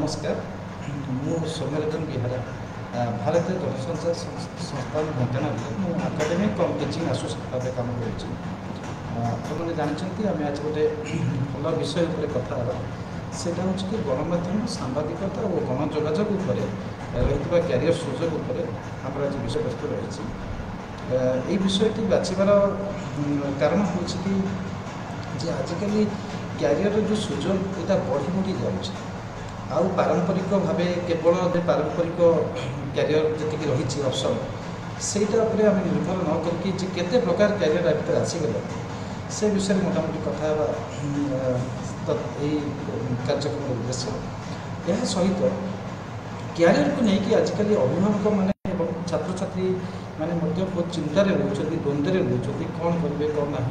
नमस्कार मु सौम्यरंजन बिहारा भारतीय जनसंचार संस्थान ढेंकानाल आकाडेमिक कम टीचिंग एसोसिएट भाव कम कर जानते आम आज गोटे भल विषय पर कथा सेटा हूँ कि गणमाध्यम सांबादिकता और गण जोगाजोग रही क्यारियर सुजोग आम आज विषय वस्तु रही यही विषयटी बाछबार कारण हूँ कि आजिकल क्यारियर जो सुजोग यहाँ बढ़ी बढ़ी जाऊँगी आउ पारंपरिक भाव केवल पारंपरिक क्यारियर जी रही ऑप्शन सेटा आम निर्भर न करके केते प्रकार क्यारियर भितर आसीगला से विषय में मोटामोटी कथा कार्यक्रम उद्देश्य यह सहित क्यारियर को लेकिन आजिकल अभिभावक मैंने छात्र छात्री मैंने बहुत चिंतार रोच द्वंद्व रोच कौन करेंगे कौन ना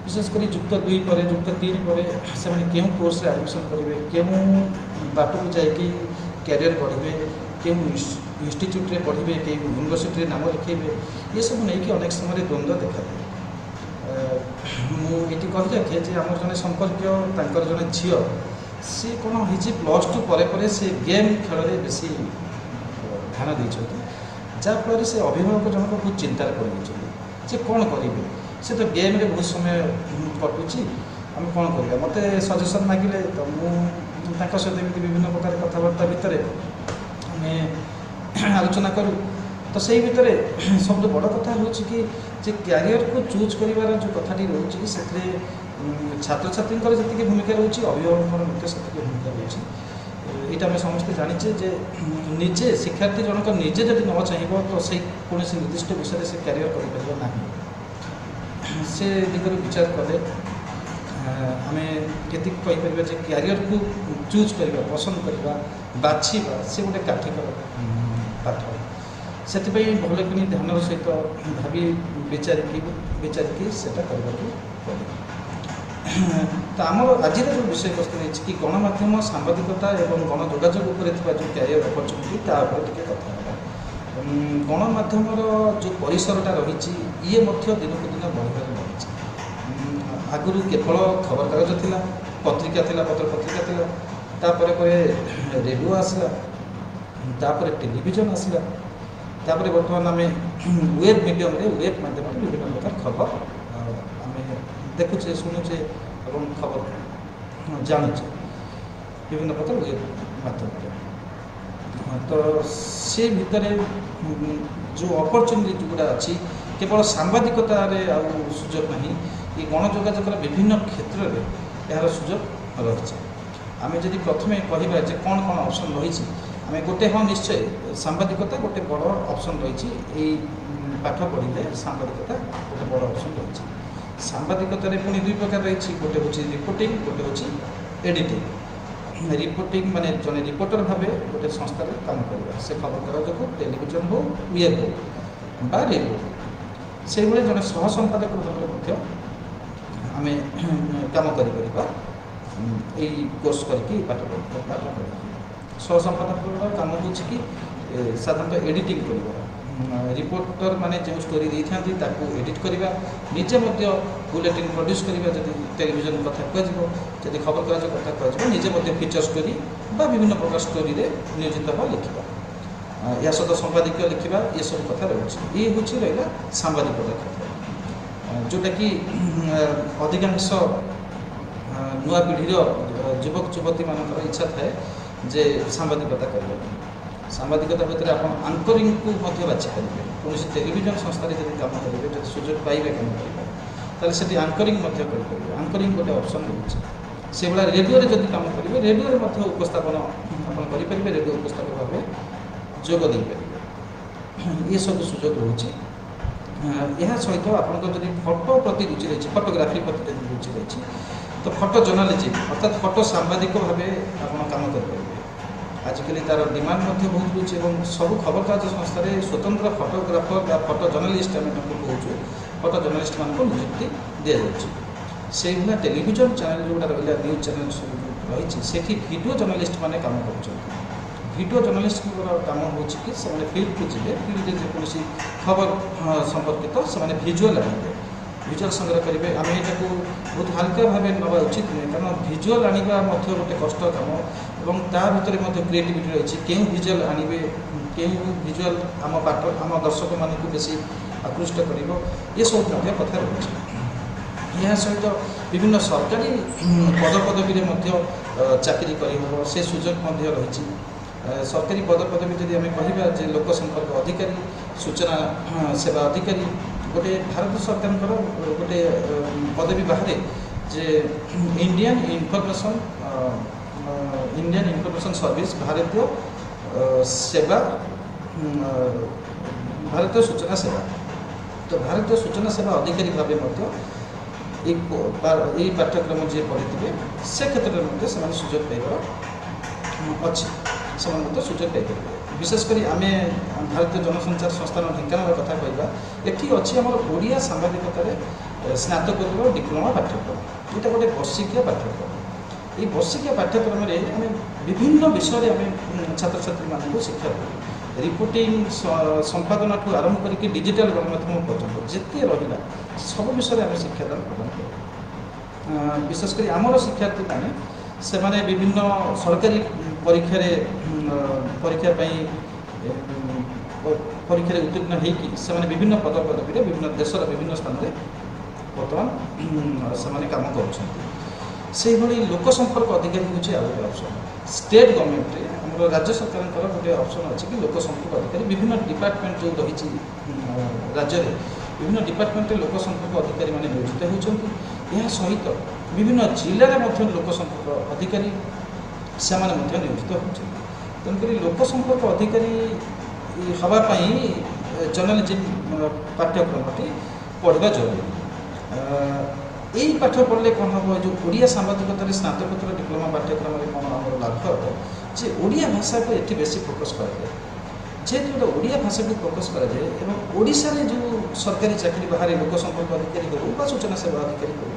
विशेषकर युक्त 2 पर युक्त 3 पर से क्यों कोर्स एडमिशन करेंगे क्यों बाट को जाकि क्यारियर बढ़े क्यों इंस्टीट्यूट रे पढ़े कि यूनिवर्सिटी नाम लिखेबे ये सब नहीं कि अनेक समय द्वंद्व देखा मुझे कही रखे आम जन संपर्क जन झील सी कौन हो +2 पर से गेम खेल में बेसी ध्यान देते जहाँफल से अभिभावक जनक बहुत चिंतार पड़े कौन करेंगे से तो गेम रे बहुत समय कटुची आम कौन करवा मत सजेसन मागिले तो मुझे सहित विभिन्न प्रकार कथबार्ता भितर आम आलोचना करूँ तो सही भितर सब बड़ कथा हूँ कि क्यारियर को चूज कर जो कथाटी रोचे से छात्र छात्री जी भूमिका रोचे अभिभावक मुख्य से भूमिका रोचे यहाँ आम समस्ते जाचे जे निजे शिक्षार्थी जनक निजे जब न चाहिए तो से कौन निर्दिष्ट विषय से क्यारियर करना से दिगरू विचार कले आम केति कहीपर क्यारियर को चूज करवा पसंद करवा बाछा से गोटे काठिकर पाठ से भल कि ध्यान सहित भावी विचारिकी सेटा करने पड़े तो आम आज जो विषय वस्तु रही कि गणमाध्यम सांबादिकता और गण जोगाजोग जो क्यारियर अपरचुनिटी टे कथा गणमाध्यम जो परिसरटा रही ये दिन को दिन बढ़िया रही आगुरी केवल खबर कागज थिला पत्रिका थिला पत्र पत्रिका थिला तापर रेडियो आसला तापर टेलीविजन आसला तापर बर्तमान आम वेब मीडियम वेब माध्यम विभिन्न प्रकार खबर आम देखुचे शुणुचे और खबर जानूचे विभिन्न प्रकार वेब माध्यम तो से भितर जो अपरचुनिटी गुड़ा अच्छी केवल सांबादिकतार सुजोग ना ये गण जोगाजोग विभिन्न क्षेत्र में यार सुजोग रही आम जब प्रथम कहवा कौन कौन ऑप्शन रही आम गोटे हाँ निश्चय सांबादिकता गोटे बड़ ऑप्शन रही पाठ पढ़ले सांबादिकता गोटे बड़ ऑप्शन रही सांबादिकतार पुणी 2 प्रकार रही गोटे हूँ रिपोर्टिंग गोटे हूँ एडिटिंग रिपोर्टिंग माने जने रिपोर्टर भाव गोटे संस्था काम करवा से खबर कागज हो टेलीविजन हो वेब हो बा रेडियो से भाई जड़े सह संपादक भाव आम कम कर कोर्स करके पाठ पढ़ा सह संपादक काम हो साधारणतः एडिटिंग कर रिपोर्टर माने जो स्टोरी देते एडिट करवा निजे बुलेटिन प्रोड्यूस करवा जब टेलीविजन कथा कह खबर कागज कथा कह निजे फीचर स्टोरी बा विभिन्न प्रकार स्टोरी रे नियोजित भाव लिखा या सहित संपादकीय लिखा ये सब कथा रही ये हूँ रहा सांबादिकता क्षेत्र जोटा कि अधिकांश नुआ पीढ़ीर युवक युवती मान इच्छा थाए जे सांबादिकता करने सांबादिकता भितर आप आंकरिंग को बाछि पारे कौन टेलीविजन संस्था जब कम करेंगे जब सुजोग पाइबे कम करेंगे से आंकरिंग करेंगे आंकरिंग गोटे ऑप्शन रही से भाया रेडियो जब कम करेंगे रेडियो उपस्थापन आप रेडियो उपस्थापक भाव जोग देपारे ये सब सुजोग रोचे यह सहित आप फोटो प्रति रुचि रही फोटोग्राफी प्रति रुचि रही तो फोटो जर्नालिज्म अर्थात फोटो सांबादिक भाव आप कम करेंगे आजिकल तार डिमांड बहुत रोचे और सब खबर कागज संस्था स्वतंत्र फोटोग्राफर या फोटो जर्नालीस्ट आम कहूँ फोटो जर्नालीस्ट मान नियुक्ति दि जाए से भाया टेलीविजन चैनल जोड़ा रहा न्यूज चैनल सब रही से वीडियो जर्नालीस्ट मैंने कम कर वीडियो जर्नालीस्ट काम हो फील्ड को जी फील्ड जेकोसी खबर संपर्कित से भिजुआल आने भिजुआल संग्रह करेंगे आम यहाँ बहुत हल्का भाव नवा उचित नुहे कारण भिजुआल आने गोटे कष्ट कम এবং ତା ভিତରେ ମଧ୍ୟ କ୍ରିଏଟିଭିଟି ରହିଛି କେଉଁ ଭିଜୁଆଲ୍ ଆଣିବେ କେଉଁ ଭିଜୁଆଲ୍ ଆମ ଦର୍ଶକମାନଙ୍କୁ ବେଶୀ ଆକୃଷ୍ଟ କରିବ ଏସବୁ ମଧ୍ୟ କଥା ରହୁଛି। ଏହା ସହିତ ବିଭିନ୍ନ ସରକାରୀ ପଦପଦବୀରେ ମଧ୍ୟ ଚାକିରି କରିହେବ ସେ ସୁଯୋଗ ମଧ୍ୟ ରହିଛି। ସରକାରୀ ପଦପଦବୀ ଯଦି ଆମେ କହିବା ଯେ ଲୋକ ସମ୍ପର୍କ ଅଧିକାରୀ ସୂଚନା ସେବା ଅଧିକାରୀ ଗୋଟେ ଭାରତ ସରକାରଙ୍କର ଗୋଟେ ପଦବୀ ବାହାରେ ଯେ ଇଣ୍ଡିଆନ୍ ଇନଫର୍ମେସନ୍ ସର୍ଭିସ୍ ଭାରତୀୟ ସେବା ଭାରତୀୟ ସୂଚନା ସେବା ତ ଭାରତୀୟ ସୂଚନା ସେବା ଅଧିକାରୀ ଭାବେ ମଧ୍ୟ এই পাঠ্যক্রম যে পড়িবে সে ক্ষেত্রে মধ্যে সে সুযোগ পাইবার অছি সে সুযোগ পাইপারে। বিশেষ করে আমি ভারতীয় জনসঞ্চার সংস্থান ঢেঙ্কানাল কথা কহা এটি অছি আমার ওড়িয়া সাংবাদিকতার স্নাতকোত্তর ডিপ্লোমা পাঠ্যক্রম এটা গোটে বর্ষিকিয়া পাঠ্যক্রম। এই বর্ষিকিয়া পাঠ্যক্রমে আমি বিভিন্ন বিষয়ে আমি ছাত্রছাত্রী মানুষ শিক্ষা দেবু রিপোর্টিং সম্পাদনা ঠু আরম্ভ করি ডিজিটাল গণমাধ্যম পর্যন্ত যেতে রহিলা সব বিষয়ে আমি শিক্ষাদান প্রদান করি। বিশেষ করে আমার শিক্ষার্থী মানে সে বিভিন্ন সরকারি পরীক্ষার উত্তীর্ণ হয়েকি সে বিভিন্ন পদপদবীরে বিভিন্ন দেশের বিভিন্ন স্থানে বর্তমান সে কাম করছেন। সেইভাবে লোক সম্পর্ক অধিকারী হচ্ছে আর গোটে অপসন স্টেট গভর্নমেন্টে আমার রাজ্য সরকারଙ୍କର গোটে অপসন আছে কি লোক সম্পর্ক অধিকারী বিভিন্ন ডিপার্টমেন্ট যে রয়েছে রাজ্যের বিভিন্ন ডিপার্টমেন্টে লোক সম্পর্ক অধিকারী মানে নিয়োজিত হচ্ছেন। ଏହା ସହିତ ବିଭିନ୍ନ ଜିଲ୍ଲାରେ ମଧ୍ୟ ଲୋକ ସମ୍ପର୍କ ଅଧିକାରୀ ସେମାନେ ମଧ୍ୟ ନିୟୋଜିତ ହେଉଛନ୍ତି। ତେଣୁକରି ଲୋକ ସମ୍ପର୍କ ଅଧିକାରୀ ହେବା ପାଇଁ ଜର୍ଣ୍ଣାଲିଜିମ୍ ପାଠ୍ୟକ୍ରମଟି ପଢ଼ିବା ଜରୁରୀ। এই পাঠ পড়লে কম হব যে ওড়িয়া সাংবাদিকতার স্নাতকোত্তর ডিপ্লোমা পাঠ্যক্রমে কম আমার লাভ হব যে ওড়িয়া ভাষাকে এটি বেশি ফোকস করা যায়। যেহেতু এটা ওড়িয়া ভাষাকে ফোকস করা যায় এবং ওড়িশার যে সরকারি চাকরি বাহারে লোক সম্পর্ক অধিকারী হল বা সূচনা সেবা অধিকারী হল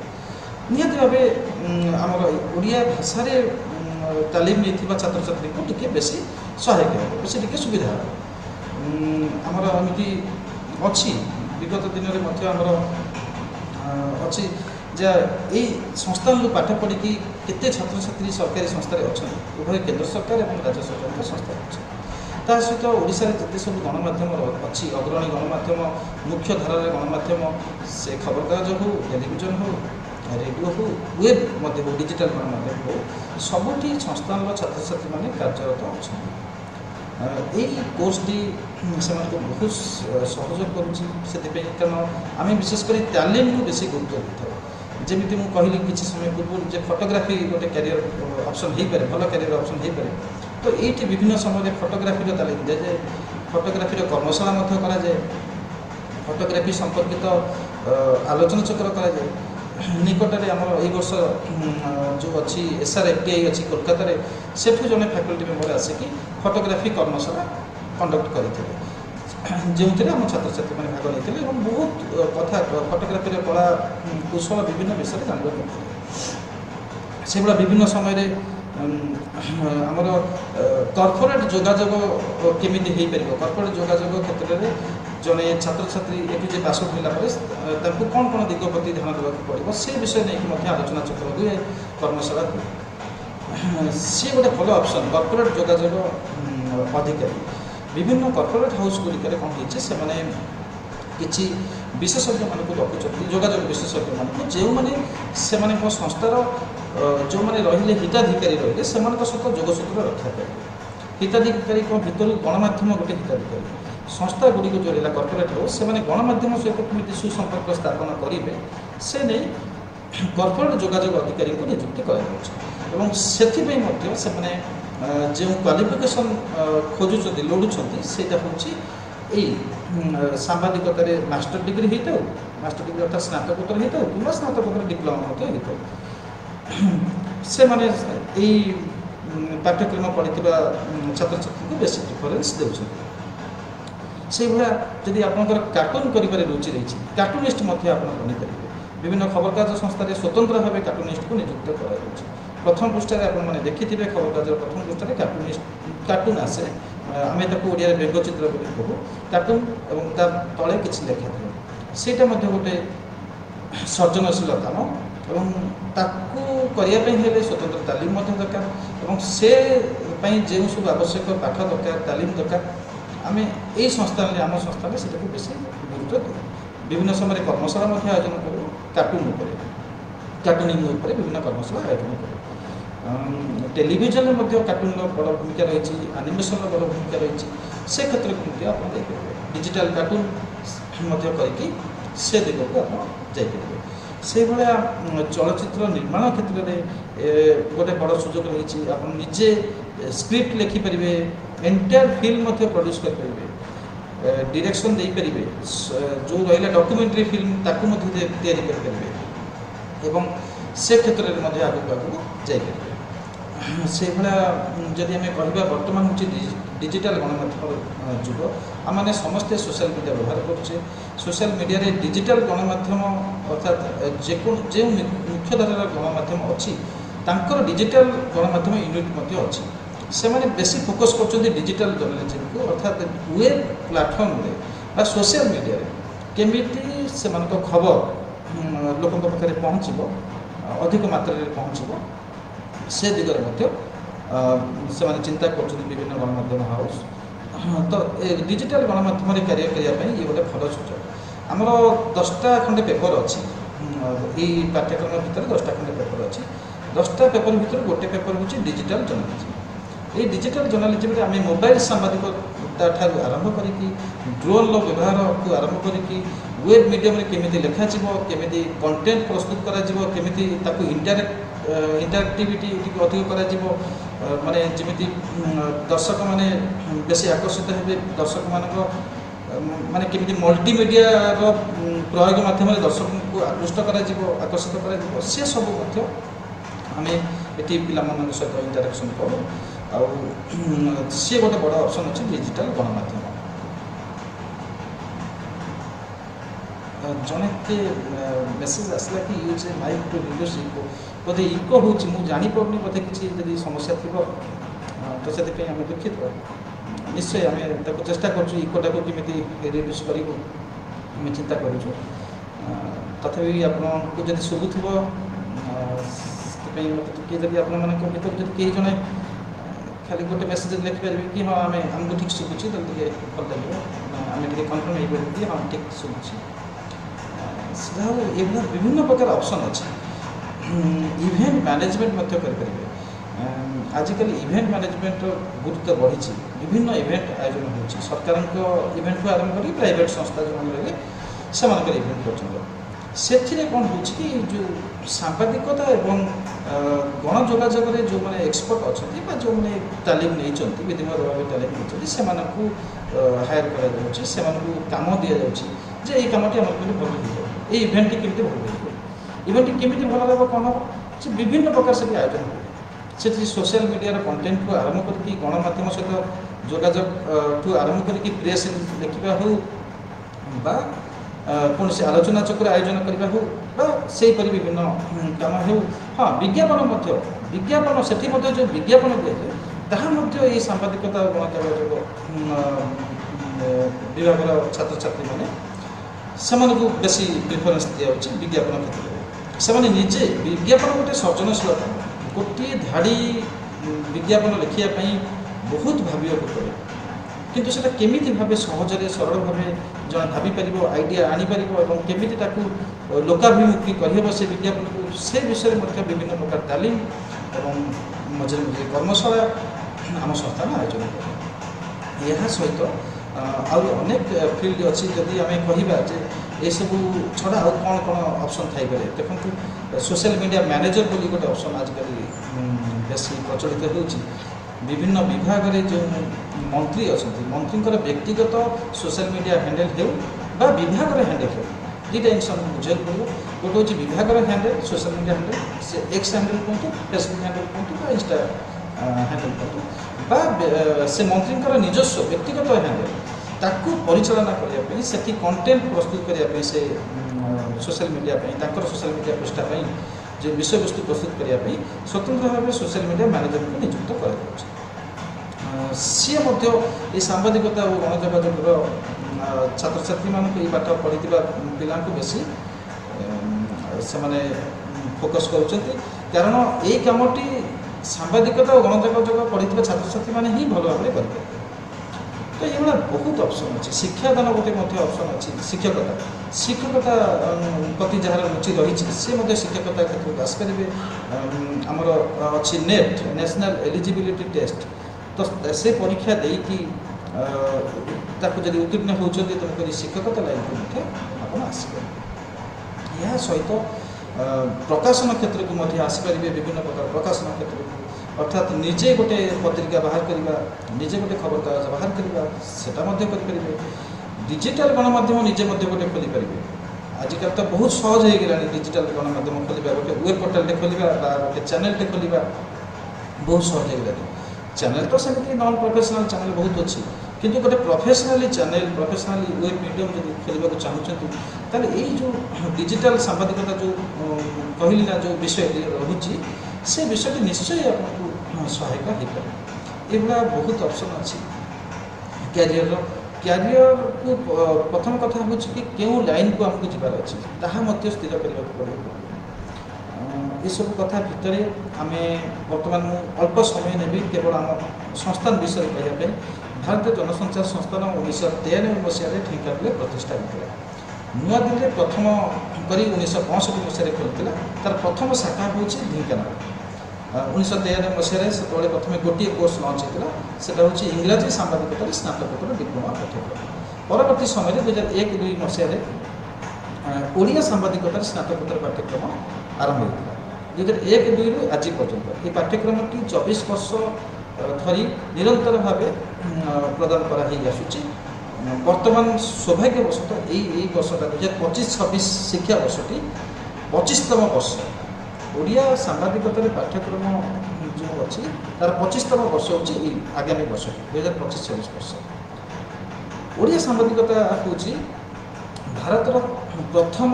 নিহতি ভাবে আমার ওড়িয়া ভাষার তালিম নিয়ে ছাত্রছাত্রী টিকে বেশি সহায়ক হবে বেশি টিকে সুবিধা হবে। আমার এমনি অছি বিগত দিনের মধ্যে আমার অছি যে এই সংস্থান পাঠ পড়ি কেতে ছাত্রছাত্রী সরকারি সংস্থায় অনেক উভয় কেন্দ্র সরকার এবং রাজ্য সরকার সংস্থা অনেক। তা সহিত ওড়িশার যেতে সব গণমাধ্যম অছি অগ্রণী গণমাধ্যম মুখ্য ধারার গণমাধ্যম সে খবরকাগজ হো টেলিভিজন হো রেডিও হো ওয়েব মধ্যে হো ডিজিটাল গণমাধ্যম হো সবুটি সংস্থানর ছাত্রছাত্রী মানে কার্যরত অনেক। এই কোর্সটি সেমানকে বহু সহযোগ করুছি সেপাই কারণ আমি বিশেষ করে তালিমকে বেশি গুরুত্ব দিয়ে যেমিতি মু কহিলি কিছু সময় পূর্ব যে ফটোগ্রাফি গোটে ক্যারিয়ার অপসন হয়ে পড়ে ভালো ক্যারিয়ার অপসন হয়ে পড়ে তো এইটি বিভিন্ন সময় ফটোগ্রাফির তালিম দিয়াযাଏ ফটোগ্রাফির কর্মশালা মধ্য করা যায় ফটোগ্রাফি সম্পর্কিত আলোচনা চক্র করা যায়। নিকটরে আমার এই বর্ষ যে অছি SRFTI অছি কলকাতার সেঠু জনে ফ্যাকল্টি মেম্বর আসিকি ফটোগ্রাফি কর্মশালা কন্ডক্ট করে যে আমার ছাত্রছাত্রী মানে ভাগ নিয়ে এবং বহুত কথা ফটোগ্রাফির কলা কৌশল বিভিন্ন বিষয়ে জাঁয়া সেগুলো বিভিন্ন সময় আমার কর্পোরেট যোগাযোগ কেমিতি হয়ে পার কর্পোরেট যোগাযোগ ক্ষেত্রে জনে ছাত্রছাত্রী এটি যে পাস আউট হলা পরে তাকে কোণ কোণ দিগ প্রতি ধ্যান দেওয়া পড়ব সে বিষয় নিয়ে আলোচনা চক্র হুয়ে কর্মশালা হুয়ে সি গোটে ভালো অপসন কর্পোরেট যোগাযোগ অধিকারী। বিভিন্ন কর্পোরেট হাউসগুলিকরে কম হয়েছে সে কিছু বিশেষজ্ঞ মানুষ রখুচ্ছেন যোগাযোগ বিশেষজ্ঞ মানুষ যে সংস্থার যে রহলে হিতাধিকারী রহলে সহ যোগসূত্র রক্ষা করে হিতাধিকারী ভিতর গণমাধ্যম গোটে হিতাধিকারী সংস্থাগুড়ি যে রহলা কর্পোরেট হাউস সে গণমাধ্যম সহিত কমিটি সুসম্পর্ক স্থাপন করবে সে নেই কর্পোরেট যোগাযোগ অধিকারী নিযুক্তি করা যাচ্ছে এবং সেপাই সে যে ক্বালিফিকেসন খোঁজুচ্ছেন লোড়ুচ্ছেন সেইটা হচ্ছে এই সাংবাদিকতার মাস্টার ডিগ্রি হয়ে থাও মাস্টার ডিগ্রি অর্থাৎ স্নাতকোত্তর হয়ে থাও কিংবা স্নাতকোত্তর ডিপ্লোমা মধ্যে হয়ে থাও সে এই পাঠ্যক্রম পড়ি ছাত্রছাত্রী বেশি প্রিফরেন্স দেউছেন। সেইভাবে যদি আপনার কার্টুন করবার রুচি রয়েছে কার্টুনিস্ট আপনার বনিপারে বিভিন্ন খবরকাগজ সংস্থায় স্বতন্ত্র ভাবে কার্টুনিস্টকে নিযুক্ত করা যাচ্ছে। প্রথম পৃষ্ঠায় আপনার দেখিথিবে খবরকাগজের প্রথম পৃষ্ঠায় কার্টুন আসে আমি তাকে ওড়িয়ার ব্যঙ্গচিত্র বলে কহু কার্টুন এবং তার তলে কিছু লেখা থাকে সেইটা মধ্যে গোটে সৃজনশীল কাম ଏବଂ ତାକୁ କରିବା ପାଇଁ ହେଲେ ସ୍ୱତନ୍ତ୍ର ତାଲିମ ମଧ୍ୟ ଦରକାର ଏବଂ ସେ ପାଇଁ ଯେଉଁ ସବୁ ଆବଶ୍ୟକ ପାଠ ଦରକାର ତାଲିମ ଦରକାର ଆମେ ଏଇ ସଂସ୍ଥାନରେ ଆମ ସଂସ୍ଥାରେ ସେଟାକୁ ବେଶୀ ଗୁରୁତ୍ୱ ଦେଉ। ବିଭିନ୍ନ ସମୟରେ କର୍ମଶାଳା ମଧ୍ୟ ଆୟୋଜନ କରୁ କାର୍ଟୁନିଂ ଉପରେ ବିଭିନ୍ନ କର୍ମଶାଳା ଆୟୋଜନ କରୁ। টেলিভিଜନରେ ମଧ୍ୟ କାର୍ଟୁନର ବଡ଼ ଭୂମିକା ରହିଛି, ଆନିମେସନର ବଡ଼ ଭୂମିକା ରହିଛି, ସେ କ୍ଷେତ୍ରକୁ ମଧ୍ୟ ଆପଣ ଯାଇପାରିବେ। ଡିଜିଟାଲ କାର୍ଟୁନ ମଧ୍ୟ କରିକି ସେ ଦିଗକୁ ଆପଣ ଯାଇପାରିବେ। ସେଇଭଳିଆ ଚଳଚ୍ଚିତ୍ର ନିର୍ମାଣ କ୍ଷେତ୍ରରେ ଗୋଟେ ବଡ଼ ସୁଯୋଗ ରହିଛି। ଆପଣ ନିଜେ ସ୍କ୍ରିପ୍ଟ ଲେଖିପାରିବେ, ଏଣ୍ଟାୟାର ଫିଲ୍ମ ମଧ୍ୟ ପ୍ରଡ୍ୟୁସ୍ କରିପାରିବେ, ଡିରେକ୍ସନ୍ ଦେଇପାରିବେ, ଯେଉଁ ରହିଲା ଡକୁମେଣ୍ଟାରୀ ଫିଲ୍ମ ତାକୁ ମଧ୍ୟ ତିଆରି କରିପାରିବେ ଏବଂ ସେ କ୍ଷେତ୍ରରେ ମଧ୍ୟ ଆଗକୁ ଯାଇପାରିବେ। ସେଇଭଳିଆ ଯଦି ଆମେ କହିବା ବର୍ତ୍ତମାନ ହେଉଛି ଡିଜିଟାଲ ଗଣମାଧ୍ୟମର ଯୁଗ। ଆମମାନେ ସମସ୍ତେ ସୋସିଆଲ ମିଡ଼ିଆ ବ୍ୟବହାର କରୁଛେ। ସୋସିଆଲ ମିଡ଼ିଆରେ ଡିଜିଟାଲ ଗଣମାଧ୍ୟମ ଅର୍ଥାତ୍ ଯେଉଁ ମୁଖ୍ୟଧାରାର ଗଣମାଧ୍ୟମ ଅଛି ତାଙ୍କର ଡିଜିଟାଲ ଗଣମାଧ୍ୟମ ୟୁନିଟ୍ ମଧ୍ୟ ଅଛି। ସେମାନେ ବେଶୀ ଫୋକସ୍ କରୁଛନ୍ତି ଡିଜିଟାଲ ଜର୍ଣ୍ଣାଲିଜିମକୁ ଅର୍ଥାତ୍ ୱେବ୍ ପ୍ଲାଟଫର୍ମରେ ବା ସୋସିଆଲ ମିଡ଼ିଆରେ କେମିତି ସେମାନଙ୍କ ଖବର ଲୋକଙ୍କ ପାଖରେ ପହଞ୍ଚିବ, ଅଧିକ ମାତ୍ରାରେ ପହଞ୍ଚିବ, ସେ ଦିଗରେ ମଧ୍ୟ ସେମାନେ ଚିନ୍ତା କରୁଛନ୍ତି ବିଭିନ୍ନ ଗଣମାଧ୍ୟମ ହାଉସ୍। ତ ଡିଜିଟାଲ ଗଣମାଧ୍ୟମରେ କ୍ୟାରିୟର କରିବା ପାଇଁ ଇଏ ଗୋଟେ ଭଲ ସୁଯୋଗ। ଆମର 10ଟା ଖଣ୍ଡେ ପେପର ଅଛି, ଏଇ ପାଠ୍ୟକ୍ରମ ଭିତରେ 10ଟା ଖଣ୍ଡେ ପେପର ଅଛି। 10ଟା ପେପର ଭିତରୁ ଗୋଟେ ପେପର ହେଉଛି ଡିଜିଟାଲ ଜର୍ଣ୍ଣାଲିଜିମ୍। এই ডিজিটাল জর্নালিজমে আমি মোবাইল সাংবাদিকতা ঠাରୁ ଆରମ୍ଭ କରିକି ଡ୍ରୋନ୍ର ବ୍ୟବହାରକୁ ଆରମ୍ଭ କରିକି ୱେବ୍ ମିଡ଼ିୟମରେ କେମିତି ଲେଖାଯିବ, କେମିତି କଣ୍ଟେଣ୍ଟ ପ୍ରସ୍ତୁତ କରାଯିବ, କେମିତି ତାକୁ ଇଣ୍ଟାରାକ୍ଟିଭିଟି ଟିକେ ଅଧିକ କରାଯିବ, ମାନେ ଯେମିତି ଦର୍ଶକମାନେ ବେଶୀ ଆକର୍ଷିତ ହେବେ, ଦର୍ଶକମାନଙ୍କ ମାନେ କେମିତି ମଲ୍ଟିମିଡ଼ିଆର ପ୍ରୟୋଗ ମାଧ୍ୟମରେ ଦର୍ଶକଙ୍କୁ ଆକୃଷ୍ଟ କରାଯିବ, ଆକର୍ଷିତ କରାଯିବ, ସେସବୁ ମଧ୍ୟ ଆମେ ଏଠି ପିଲାମାନଙ୍କ ସହିତ ଇଣ୍ଟାରାକ୍ସନ୍ କରୁ। ଆଉ ସିଏ ଗୋଟେ ବଡ଼ ଅପସନ୍ ଅଛି ଡିଜିଟାଲ ଗଣମାଧ୍ୟମ। ଜଣେ ମେସେଜ୍ ଆସିଲା କି ୟୁଜ୍ ଏ ମାଇକ୍ ଟୁ ରିଡ୍ୟୁସ୍ ଇକୋ। ବୋଧେ ଇକୋ ହେଉଛି, ମୁଁ ଜାଣିପାରୁନି, ବୋଧେ କିଛି ଯଦି ସମସ୍ୟା ଥିବ ତ ସେଥିପାଇଁ ଆମେ ଦୁଃଖିତ। ନିଶ୍ଚୟ ଆମେ ତାକୁ ଚେଷ୍ଟା କରୁଛୁ ଇକୋଟାକୁ କେମିତି ରିଡ୍ୟୁସ୍ କରିବୁ, ଆମେ ଚିନ୍ତା କରୁଛୁ। ତଥାପି ଆପଣଙ୍କୁ ଯଦି ଶୁଭୁଥିବ ସେଥିପାଇଁ ମୋତେ ଟିକେ ଯଦି ଆପଣମାନଙ୍କ ଭିତରୁ ଯଦି କେହି ଜଣେ ଖାଲି ଗୋଟେ ମେସେଜ ଲେଖିପାରିବେ କି ହଁ ଆମକୁ ଠିକ୍ ଶୁଭୁଛି, ତାହେଲେ ଟିକେ ଭଲ ଲାଗିବ, ଆମେ ଟିକେ କନଫର୍ମ ହେଇପାରିବୁ କି ହଁ ଠିକ୍ ଶୁଭୁଛି। ଯାହା ହଉ ଏଭଳିଆ ବିଭିନ୍ନ ପ୍ରକାର ଅପସନ୍ ଅଛି। ଇଭେଣ୍ଟ ମ୍ୟାନେଜମେଣ୍ଟ ମଧ୍ୟ କରିପାରିବେ। ଆଜିକାଲି ଇଭେଣ୍ଟ ମ୍ୟାନେଜମେଣ୍ଟର ଗୁରୁତ୍ୱ ବଢ଼ିଛି। ବିଭିନ୍ନ ଇଭେଣ୍ଟ ଆୟୋଜନ ହେଉଛି, ସରକାରଙ୍କ ଇଭେଣ୍ଟକୁ ଆରମ୍ଭ କରି ପ୍ରାଇଭେଟ୍ ସଂସ୍ଥା ଯେଉଁମାନେ ରହିଲେ ସେମାନଙ୍କର ଇଭେଣ୍ଟ କରୁଛନ୍ତି। ସେଥିରେ କ'ଣ ହେଉଛି କି ଯେଉଁ ସାମ୍ବାଦିକତା ଏବଂ ଗଣଯୋଗାଯୋଗରେ ଯେଉଁମାନେ ଏକ୍ସପର୍ଟ ଅଛନ୍ତି ବା ଯେଉଁମାନେ ତାଲିମ ନେଇଛନ୍ତି, ବିଧିବଦ୍ଧ ଭାବେ ତାଲିମ ନେଇଛନ୍ତି, ସେମାନଙ୍କୁ ହାୟର କରାଯାଉଛି, ସେମାନଙ୍କୁ କାମ ଦିଆଯାଉଛି ଯେ ଏଇ କାମଟି ଆମର କେମିତି ଭଲ ହେଇଯିବ, ଏଇ ଇଭେଣ୍ଟଟି କେମିତି ଭଲ ହେଇଯିବ। ଇଭେଣ୍ଟଟି କେମିତି ଭଲ ରହିବ, କ'ଣ ହେବ, ସେ ବିଭିନ୍ନ ପ୍ରକାର ସେଠି ଆୟୋଜନ ହୁଏ। ସେଠି ସୋସିଆଲ ମିଡ଼ିଆର କଣ୍ଟେଣ୍ଟକୁ ଆରମ୍ଭ କରିକି ଗଣମାଧ୍ୟମ ସହିତ ଯୋଗାଯୋଗଠୁ ଆରମ୍ଭ କରିକି ପ୍ରେସ୍ ଲେଖିବା ହେଉ ବା କୌଣସି ଆଲୋଚନା ଚକ୍ର ଆୟୋଜନ କରିବା ହେଉ ବା ସେହିପରି ବିଭିନ୍ନ କାମ ହେଉ। ହଁ, ବିଜ୍ଞାପନ ସେଠି ମଧ୍ୟ ଯେଉଁ ବିଜ୍ଞାପନ ଦିଆଯାଏ ତାହା ମଧ୍ୟ ଏଇ ସାମ୍ବାଦିକତା ଓ ଗଣଯୋଗାଯୋଗ ବିଭାଗର ଛାତ୍ରଛାତ୍ରୀମାନେ ସେମାନଙ୍କୁ ବେଶୀ ପ୍ରିଫରେନ୍ସ ଦିଆଯାଉଛି ବିଜ୍ଞାପନ କ୍ଷେତ୍ରରେ। ସେମାନେ ନିଜେ ବିଜ୍ଞାପନ ଗୋଟେ ସୃଜନଶୀଳତା, ଗୋଟିଏ ଧାଡ଼ି ବିଜ୍ଞାପନ ଲେଖିବା ପାଇଁ ବହୁତ ଭାବିବାକୁ ପଡ଼େ, କିନ୍ତୁ ସେଟା କେମିତି ଭାବେ ସହଜରେ ସରଳ ଭାବେ ଜଣେ ଭାବିପାରିବ, ଆଇଡ଼ିଆ ଆଣିପାରିବ ଏବଂ କେମିତି ତାକୁ ଲୋକାଭିମୁଖୀ କରିହେବ ସେ ବିଜ୍ଞାପନକୁ, ସେ ବିଷୟରେ ମଧ୍ୟ ବିଭିନ୍ନ ପ୍ରକାର ତାଲିମ ଏବଂ ମଝିରେ ମଝିରେ କର୍ମଶାଳା ଆମ ସଂସ୍ଥାନ ଆୟୋଜନ କରେ। ଏହା ସହିତ ଆହୁରି ଅନେକ ଫିଲ୍ଡ ଅଛି। ଯଦି ଆମେ କହିବା ଯେ ଏସବୁ ଛଡ଼ା ଆଉ କ'ଣ କ'ଣ ଅପସନ୍ ଥାଇପାରେ, ଦେଖନ୍ତୁ ସୋସିଆଲ ମିଡ଼ିଆ ମ୍ୟାନେଜର ବୋଲି ଗୋଟେ ଅପସନ୍ ଆଜିକାଲି ବେଶୀ ପ୍ରଚଳିତ ହେଉଛି। ବିଭିନ୍ନ ବିଭାଗରେ ଯେଉଁ ମନ୍ତ୍ରୀ ଅଛନ୍ତି, ମନ୍ତ୍ରୀଙ୍କର ବ୍ୟକ୍ତିଗତ ସୋସିଆଲ ମିଡ଼ିଆ ହ୍ୟାଣ୍ଡେଲ୍ ହେଉ ବା ବିଭାଗର ହ୍ୟାଣ୍ଡେଲ୍ ହେଉ, ଦୁଇଟା ଜିନିଷ ଆମକୁ ବୁଝିବାକୁ ପଡ଼ିବ। ଗୋଟେ ହେଉଛି ବିଭାଗର ହ୍ୟାଣ୍ଡେଲ୍, ସୋସିଆଲ ମିଡ଼ିଆ ହ୍ୟାଣ୍ଡେଲ୍, ସେ ଏକ୍ସ ହ୍ୟାଣ୍ଡେଲ୍ କୁହନ୍ତୁ, ଫେସବୁକ୍ ହ୍ୟାଣ୍ଡେଲ୍ କୁହନ୍ତୁ ବା ଇନଷ୍ଟା ହ୍ୟାଣ୍ଡେଲ୍ କୁହନ୍ତୁ, ବା ସେ ମନ୍ତ୍ରୀଙ୍କର ନିଜସ୍ୱ ବ୍ୟକ୍ତିଗତ ହ୍ୟାଣ୍ଡେଲ୍, ତାକୁ ପରିଚାଳନା କରିବା ପାଇଁ, ସେଠି କଣ୍ଟେଣ୍ଟ ପ୍ରସ୍ତୁତ କରିବା ପାଇଁ, ସେ ସୋସିଆଲ ମିଡ଼ିଆ ପାଇଁ, ତାଙ୍କର ସୋସିଆଲ ମିଡ଼ିଆ ପୃଷ୍ଠା ପାଇଁ যে বিষয়বস্তু প্রস্তুত করা স্বতন্ত্র ভাবে সোশ্যাল মিডিয়া ম্যানেজরকে নিযুক্ত করা যাচ্ছে। ସିଏ ମଧ୍ୟ ଏ ସାମ୍ବାଦିକତା ଓ ଗଣଯୋଗାଯୋଗର ଛାତ୍ରଛାତ୍ରୀମାନଙ୍କୁ ଏଇ ପାଠ ପଢ଼ିଥିବା ପିଲାଙ୍କୁ ବେଶୀ ସେମାନେ फोकस करुँच कारण यही कमटी सांबादिकता और गणतंत्र पढ़ी छात्र छात्री मैंने ही भल भाव करेंगे। तो ये बहुत ऑप्शन अच्छी शिक्षादान गोटे ऑप्शन अच्छी शिक्षकता प्रति जार रुचि रही सी शिक्षकता क्षेत्र को आसपारे आमर अच्छी नेट नेशनल एलिजिबिलिटी टेस्ट तो से परीक्षा देकी जब उत्तीर्ण होती तेणुक शिक्षकता लाइन को आप आसपे यह सहित प्रकाशन क्षेत्र को आसपारे विभिन्न प्रकार प्रकाशन क्षेत्र को अर्थात निजे गोटे पत्रिका बाहर करवा निजे गोटे खबर कागज बाहर करवा सेटा डिजिटल गणमाध्यम निजे गोटे खोली पारे आजिकल तो बहुत सहज हो गला डिजिटल गणमाध्यम खोलिया गोटे वेब पोर्टाल खोलिया गोटे चैनल खोलिया बहुत सहज हो गला चैनल तो सेमती नॉन प्रोफेशनल चैनल बहुत अच्छी किंतु गोटे professionally channel professionally web medium जो खोलने को चाहूँगी ताले यही जो डिजिटल सांबादिकता जो कहली ना जो विषय रही से विषय निश्चय आपको सहायक हो पाए ये बहुत ऑप्शन अच्छी क्यारियर को प्रथम कथा हूँ कि क्यों लाइन को आमको जीवार अच्छी ताहा स्थिर करने पड़े ये सब कथा भितर आम बर्तमान अल्प समय नेबी केवल आम संस्थान विषय कहवाई भारतीय जनसंचार संस्थान 1993 मसीह ढेंकानाल प्रतिष्ठा होता नुआ दिल्ली प्रथम कर 1965 मसीह खोलता तार प्रथम शाखा हूँ ढेंकानाल 1993 मसीह से प्रथम गोटे कोर्स लंच होता से हूँ इंग्राजी सांबादिकतार स्नातकोत्तर डिप्लोमा पाठ्यक्रम परवर्ती समय 2001-2 मसीह ओडिया सांबादिकतार स्नातकोत्तर पाठ्यक्रम आरंभ होता 2001-2 आज पर्यंत ये पाठ्यक्रम 24 वर्ष धरी निरंतर भाव प्रदान कर वर्तमान सौभाग्यवशतः यही वर्षटा 2025-26 शिक्षा वर्षटी 25तम वर्ष ओडिया सांबादिकतार पाठ्यक्रम जो अच्छी तार 25तम वर्ष हूँ आगामी वर्ष 2025-26 वर्ष ओडिया सांबादिकता हूँ भारतर प्रथम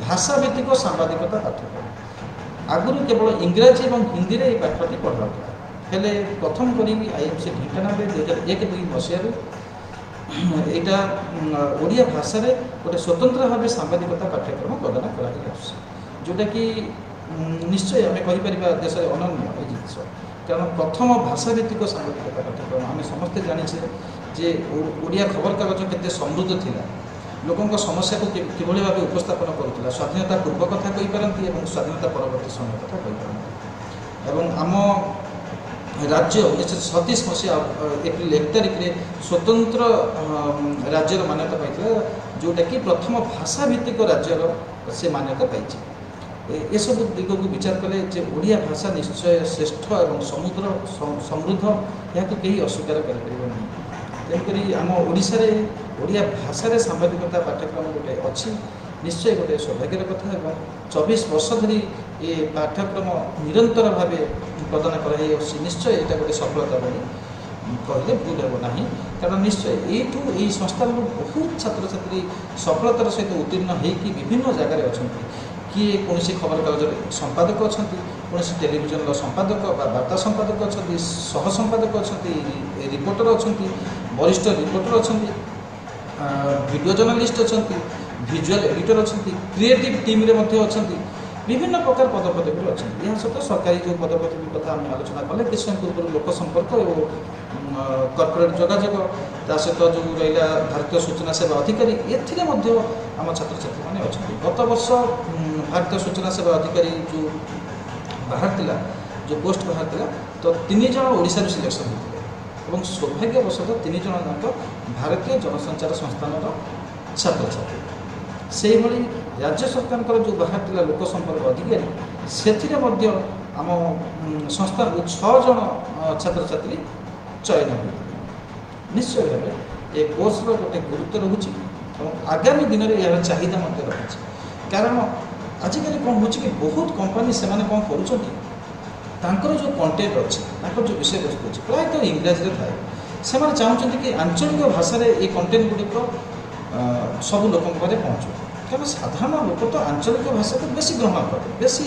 भाषाभित्तिक सांबादिकता पाठ्यक्रम आगुरी केवल इंग्राजी और हिंदी में पाठटी पढ़ाऊला हेले प्रथम करी आईएमसी ढेंकानाल 2001-2 मसीह यहाँ ओडिया भाषा गोटे स्वतंत्र भाव सांबादिकता पाठ्यक्रम प्रदान कर जोटा कि निश्चय आम कहीपर देश अनन्य ये जिस कारण प्रथम भाषाभित्तिक सांबादिकता पाठ्यक्रम आम समस्ते जाचे जे ओडिया खबरकागज केते समृद्ध थिला लोकों समस्या को किभली भाव उपस्थापन करुला स्वाधीनता पूर्व कथा कहीपारती और स्वाधीनता परवर्ती समय कथा कहीपारती और आम राज्य 1937 मसीहा एप्रिल 1 तारिख में स्वतंत्र राज्यर मान्यता पाई जोटा कि प्रथम भाषाभित्तिक राज्यर से मान्यता पाई ये सब दिग को विचार कले जे ओडिया भाषा निश्चय श्रेष्ठ और समृद्ध यहाँ कहीं अस्वीकार कर तेणुक आम ओडिशा ओडिया भाषा सांबादिकता पाठ्यक्रम गोटे अच्छी निश्चय गोटे सौभाग्यर कथा और 24 वर्ष धरी ये पाठ्यक्रम निरंतर भाव प्रदान कर निश्चय यहाँ गोटे सफलता बोली कहले भूल हे ना कारण निश्चय यही संस्थान बहुत छात्र छात्री सफलतार सहित उत्तीर्ण होगी विभिन्न जगार अच्छा किए कौन खबर कागज संपादक अच्छा कौन टेलीविजन संपादक वार्ता संपादक अच्छा सह संपादक अच्छा रिपोर्टर अच्छा वरिष्ठ रिपोर्टर अच्छा वीडियो जर्नलिस्ट अच्छा विजुअल एडिटर अच्छा क्रिएटिव टीम रे अच्छा विभिन्न प्रकार पदपदवी अच्छा यह सहित सरकारी जो पदपदवी कथा आम आलोचना कले किस समय पूर्व लोक संपर्क और कॉर्पोरेट जोगाजोग ता सहित जो रहा भारतीय सूचना सेवा अधिकारी एथिरे मध्य आम छात्र छात्री मैंने अच्छा गत वर्ष भारतीय सूचना सेवा अधिकारी जो बाहर थिला जो पोस्ट बाहर थिला तो 3 जन ओडिशा सिलेक्शन होते और सौभाग्यवशतः 3 जन जाक भारतीय जनसंचार संस्थान छात्र छात्री से भली राज्य सरकार जो बाहर थिला लोक संपर्क अधिकारी से आम संस्था 6 जन छात्र छात्री चयन होते निश्चय भाव ये कोर्स गोटे गुरुत्व रोचे और आगामी दिन में यार चाहिदा रही कारण आजिकल कौन हो कि बहुत कंपनी से कौन कर जो कंटेंट अच्छे जो विषय वस्तु अच्छे प्रायतः इंग्राजी थाए से चाहते कि आंचलिक भाषा ये कंटेंट गुड़िक सब लोक पहुँचू कारण साधारण लोक तो आंचलिक भाषा को बेसी ग्रहण करे बेसी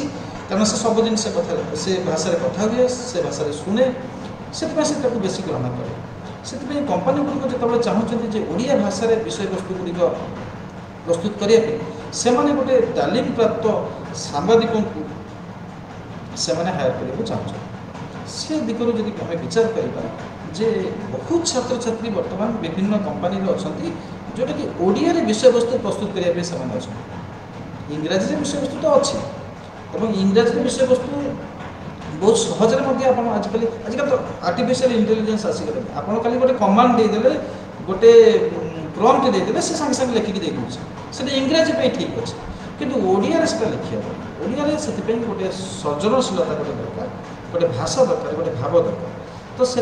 कारण से सब जिन से भाषा कथा हुए से भाषा शुणे से बेसी ग्रहण करे से कंपनी गुड़िक जो चाहते ओडिया भाषा विषय वस्तु गुड़िक प्रस्तुत करने से गोटे तालीम प्राप्त सांबादिकों से हायर करने चाहूँ से दिगरू जब आम विचार करवा जे बहुत छात्र छात्री बर्तमान विभिन्न कंपानी अच्छा जोटा कि ओडिया विषय वस्तु प्रस्तुत करने से अच्छा इंग्राजी विषय वस्तु तो अच्छी और इंग्राजी विषय वस्तु बहुत सहजरे आजिकल तो आर्टिफिशियल इंटेलिजेंस आसीगले आपड़ खाली गोटे कमांड देदेले गोटे प्रॉम्प्ट देदेले से सागे सागे लिखिकी दे दूसरे से इंग्राजी पे ठीक अच्छे किंतु ओडिया से लिखी हम ओडिया से गोटे सृजनशीलता गोटे दरकार गोटे भाषा दरकार गोटे भाव दरकार तो से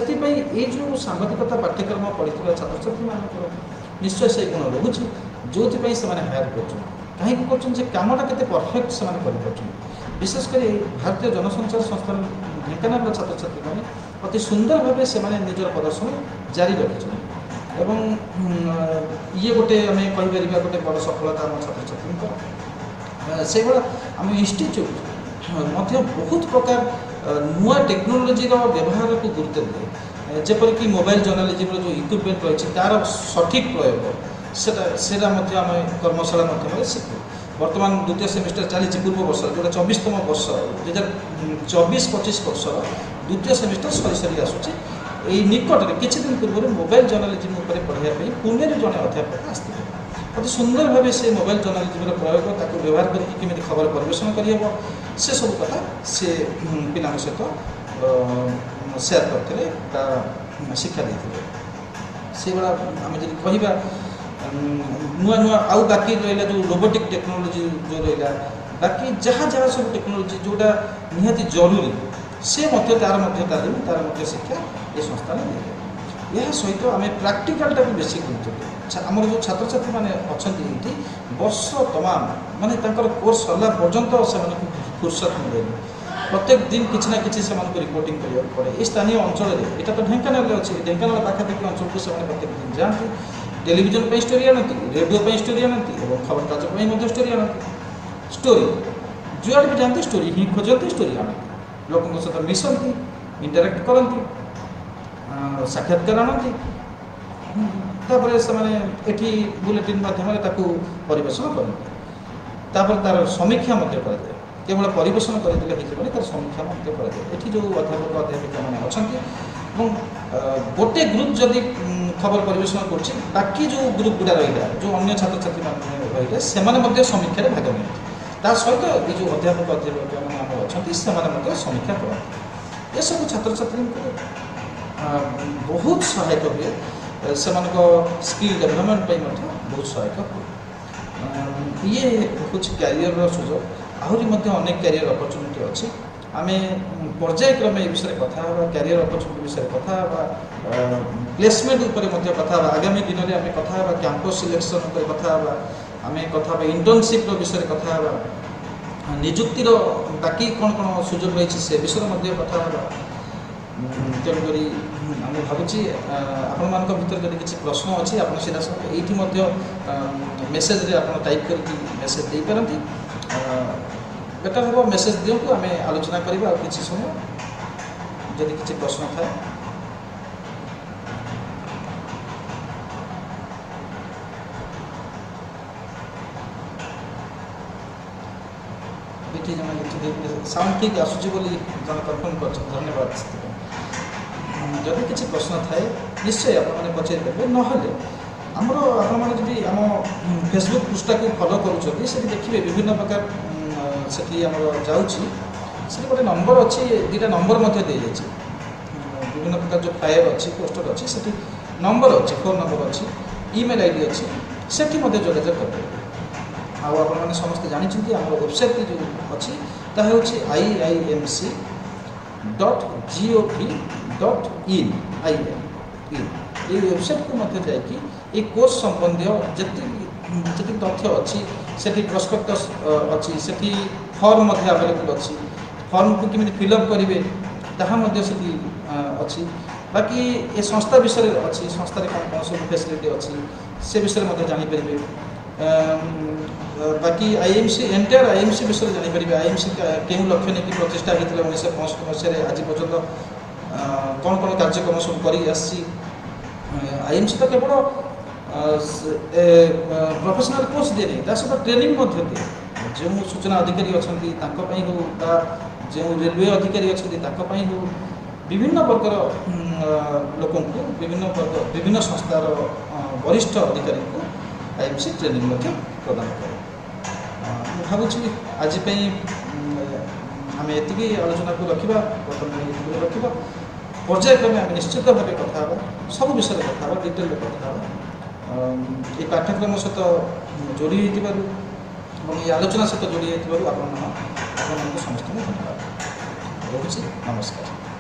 जो सांबादिकता पाठ्यक्रम पढ़ी छात्र छात्री मान निश्चय से गुण रोच जो हायर कर कमटा के परफेक्ट से विशेषकर भारतीय जनसंचार संस्थान ढेंकानाल छात्र छात्री मैंने अति सुंदर भाव से निजर प्रदर्शन जारी रखिंट एवं ये गोटे आम कहीपर गोटे बड़ सफलता आम छात्र छात्री से आम इंस्टीट्यूट बहुत प्रकार नुआ टेक्नोलोजी व्यवहार को गुरुत्व दिए जेपरिक मोबाइल जर्नालीजम जो इक्विपमेंट रही तार सठिक प्रयोग से आम कर्मशाला माध्यम शिखु वर्तमान द्वितीय सेमिस्टर चली पूर्व वर्ष जो 24तम वर्ष 2024-25 वर्ष द्वितीय सेमिस्टर सरी सरी आसूँ यही निकट में किसी दिन पूर्व मोबाइल जर्नालीजम पढ़ाई पुणे जड़े अध्यापक आसते अति सुंदर भाव से मोबाइल जर्नालीजम प्रयोग ताको व्यवहार करके खबर परिवेशन करहब से सब कथा से पिला सहित सेयार करते शिक्षा देते से भाया आम जब कहवा नुआ नुआ आउ बाकी रहा जो रोबोटिक टेक्नोलोजी जो रहा बाकी जहाँ जहाँ सब टेक्नोलोजी जोटा निहाती जरूरी से तार शिक्षा ये संस्था दे यह सहित आम प्राक्टिकालटा भी बेसी गुरुत्व आमर जो छात्र छात्री मैंने अच्छा ये वर्ष तमाम माने कोर्स सरला पर्यंत से फुर्सत मिले प्रत्येक दिन किसी ना कि रिपोर्टिंग करा पड़े ये स्थानीय अंचल यहाँ तो ढेंकानाल अच्छे ढेंकानाल पाखापाखि अंचल को प्रत्येक दिन जाती टेलीविजन पे स्टोरी आनती रेडियो पे स्टोरी आनती और खबरकागज स्टोरी आनती स्टोरी जुआड़ भी जाती स्टोरी ही खोजती स्टोरी आनती लोकों सहित मिशंती इंटराक्ट करती साक्षात्कार आनती तापर से बुलेटिन माध्यम परिवेशन करते तार समीक्षा कराए केवल परिवेशन करदेले तार समीक्षा कराए जो अध्यापक अध्यापिका मैंने अच्छा गोटे ग्रुप जदि खबर परिवेशन कर बाकी जो ग्रुप गुड़ा रहा जो अन्य छात्र छात्री मैंने रही से समीक्षा भाग नहीं सहित ये जो अध्यापक अध्यापिका मैंने अच्छा से समीक्षा करते ये सब छात्र छात्री बहुत सहायक हुए से स्किल डेभलपमेंट बहुत सहायक हुए ये कुछ क्यारियर सुजोग आहरी अनेक क्यारियर अपरच्युनिटी अच्छी आम पर्यायक्रम ये विषय कथा क्यारियर अपरच्युनिटी विषय कथा प्लेसमेंट कथा आगामी दिन में आम कथा कैंपस सिलेक्शन कथा आम कथा इंटर्नशिप विषय कथा निजुक्तिर बाकी कौन कौन सुजोग रही से विषय कथा तेणुक आम भावी आपण मान भर जब किसी प्रश्न अच्छी आप सीधा ये मेसेज टाइप कर मेसेज दे पारती बेटर हम मेसेज दिंतु आम आलोचना करवा किसी समय जदि किसी प्रश्न थाए साउंड ठीक आसूँ बोली जन कन्फर्म कर धन्यवाद जदि किसी प्रश्न थाए निश्चय आपने पचारे ना आमर आपड़ी आम फेसबुक पृष्ठा को फॉलो करुँच देखिए विभिन्न प्रकार से जाऊँगी गोटे नंबर अच्छी दुटा नंबर दे विभिन्न प्रकार जो फ्लायर अच्छी पोस्टर अच्छी से नंबर अच्छी फोन नंबर अच्छी ईमेल आईडी अच्छी से जोगाजोग करेंगे आपने समस्ते जानते आम वेबसाइट जो अच्छी ताहूँ iimc.gov.in ये वेबसाइट को जाकि कोर्स संबंधी जी तथ्य अच्छी से प्रस्पेक्टस अच्छी से फॉर्म अवेलेबल अच्छी फॉर्म को किमी फिलअप करेंगे ताहा अच्छी बाकी ये संस्था विषय अच्छी संस्था कौन कौन सब फैसिलिटी अच्छी से विषय जापर बाकी आईएमसी एंटायर आईएमसी विषय जापर आईएमसी क्यों लक्ष्य नहीं प्रतिष्ठा होता 1965 मसीह आज पर्यटन कौन कौन कार्यक्रम सब कर आईएमसी तो केवल प्रोफेशनल कोर्स दिए नहीं सहित ट्रेनिंग दिए जो सूचना अधिकारी अच्छा हो जो रेलवे अधिकारी अच्छा विभिन्न वर्गर लोक विभिन्न संस्थार वरिष्ठ अधिकारी को आईएमसी ट्रेनिंग प्रदान करे भावुँ आज आम ये आलोचना को रखा बर्तमान रखा पर्यायक्रमे आम निश्चित भाव कथा सब विषय कथा डिटेल कथा ये पाठ्यक्रम सहित जोड़ी ये आलोचना सहित जोड़ी आप समस्त धन्यवाद रोचे नमस्कार।